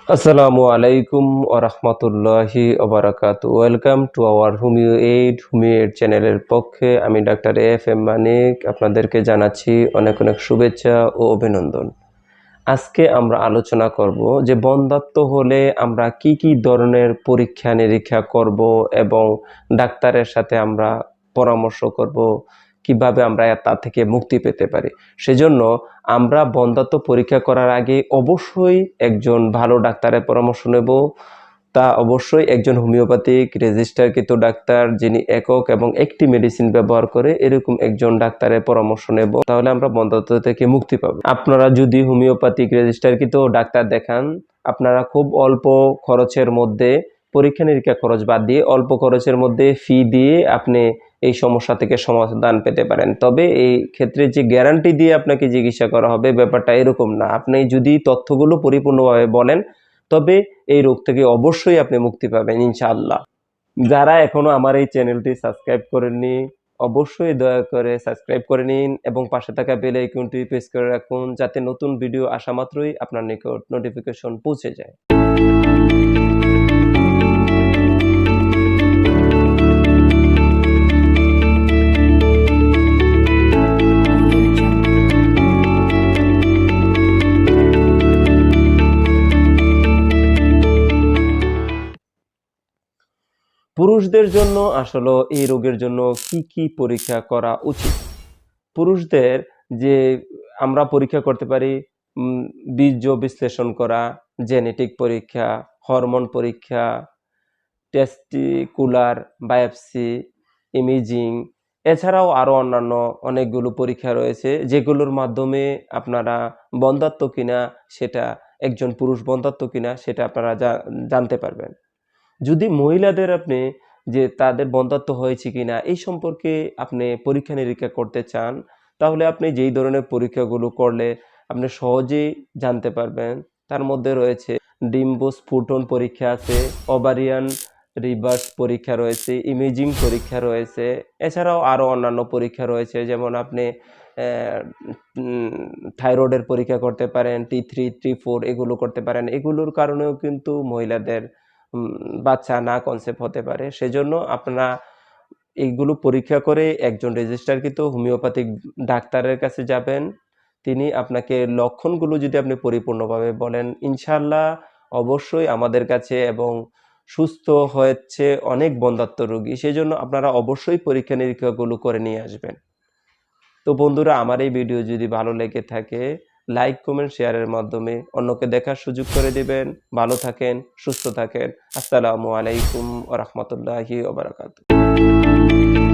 আসসালামু আলাইকুম ওয়া রাহমাতুল্লাহি ওয়া বারাকাতুহু। Welcome to our homeo aid চ্যানেলের পক্ষে আমি ডাক্তার এফ এম মানিক আপনাদেরকে জানাচ্ছি অনেক অনেক শুভেচ্ছা ও অভিনন্দন। আজকে আমরা আলোচনা করব যে বন্ধ্যাত্ব হলে আমরা কি কি ধরনের পরীক্ষা নিরীক্ষা করব এবং ডাক্তারের সাথে আমরা পরামর্শ করব কিভাবে আমরা তা থেকে মুক্তি পেতে পারি। সেজন্য আমরা বন্ধ্যাত্ব পরীক্ষা করার আগে অবশ্যই একজন ভালো ডাক্তারের পরামর্শ নেব। তা অবশ্যই একজন হোমিওপ্যাথিক রেজিস্টারকৃত ডাক্তার যিনি একক এবং একটি মেডিসিন ব্যবহার করে এরকম একজন ডাক্তারের পরামর্শ নেব, তাহলে আমরা বন্ধ্যাত্ব থেকে মুক্তি পাবো। আপনারা যদি হোমিওপ্যাথিক রেজিস্টারকৃত ডাক্তার দেখান, আপনারা খুব অল্প খরচের মধ্যে, পরীক্ষা নিরীক্ষা খরচ বাদ দিয়ে অল্প খরচের মধ্যে ফি দিয়ে আপনি এই সমস্যা থেকে সমাধান পেতে পারেন। তবে এই ক্ষেত্রে যে গ্যারান্টি দিয়ে আপনাকে চিকিৎসা করা হবে ব্যাপারটা এরকম না। আপনি যদি তথ্যগুলো পরিপূর্ণভাবে বলেন তবে এই রোগ থেকে অবশ্যই আপনি মুক্তি পাবেন ইনশাআল্লাহ। যারা এখনো আমার এই চ্যানেলটি সাবস্ক্রাইব করেননি অবশ্যই দয়া করে সাবস্ক্রাইব করে নিন এবং পাশে থাকা বেল আইকনটি প্রেস করে রাখুন যাতে নতুন ভিডিও আসা মাত্রই আপনার নিকট নোটিফিকেশন পৌঁছে যায়। পুরুষদের জন্য আসলে এই রোগের জন্য কি কি পরীক্ষা করা উচিত? পুরুষদের যে আমরা পরীক্ষা করতে পারি, বীর্য বিশ্লেষণ করা, জেনেটিক পরীক্ষা, হরমোন পরীক্ষা, টেস্টিকুলার বায়োপসি, ইমেজিং, এছাড়াও আরও অন্যান্য অনেকগুলো পরীক্ষা রয়েছে যেগুলোর মাধ্যমে আপনারা বন্ধ্যাত্ব কিনা সেটা, একজন পুরুষ বন্ধ্যাত্ব কিনা সেটা আপনারা জানতে পারবেন। যদি মহিলাদের আপনি যে তাদের বন্ধ্যাত্ব হয়েছে কিনা এই সম্পর্কে আপনি পরীক্ষা নিরীক্ষা করতে চান, তাহলে আপনি যেই ধরনের পরীক্ষাগুলো করলে আপনি সহজেই জানতে পারবেন। তার মধ্যে রয়েছে ডিম্বস্ফুটন পরীক্ষা আছে, ওভারিয়ান রিভার্স পরীক্ষা রয়েছে, ইমেজিং পরীক্ষা রয়েছে, এছাড়াও আরও অন্যান্য পরীক্ষা রয়েছে যেমন আপনি থাইরয়েডের পরীক্ষা করতে পারেন, T3 T4 এগুলো করতে পারেন। এগুলোর কারণেও কিন্তু মহিলাদের বাচ্চা না কনসেপ্ট হতে পারে। সেজন্য আপনারা এইগুলো পরীক্ষা করে একজন রেজিস্টারকৃত হোমিওপ্যাথিক ডাক্তারের কাছে যাবেন। তিনি আপনাকে লক্ষণগুলো যদি আপনি পরিপূর্ণভাবে বলেন, ইনশাআল্লাহ অবশ্যই আমাদের কাছে এবং সুস্থ হয়েছে অনেক বন্ধ্যাত্ব রোগী। সেজন্য আপনারা অবশ্যই পরীক্ষা নিরীক্ষাগুলো করে নিয়ে আসবেন। তো বন্ধুরা, আমার এই ভিডিও যদি ভালো লেগে থাকে লাইক কমেন্ট শেয়ারের মাধ্যমে অন্যকে দেখার সুযোগ করে দিবেন। ভালো থাকেন, সুস্থ থাকেন। আসসালামু আলাইকুম ওয়া রাহমাতুল্লাহি ওয়া বারাকাতুহু।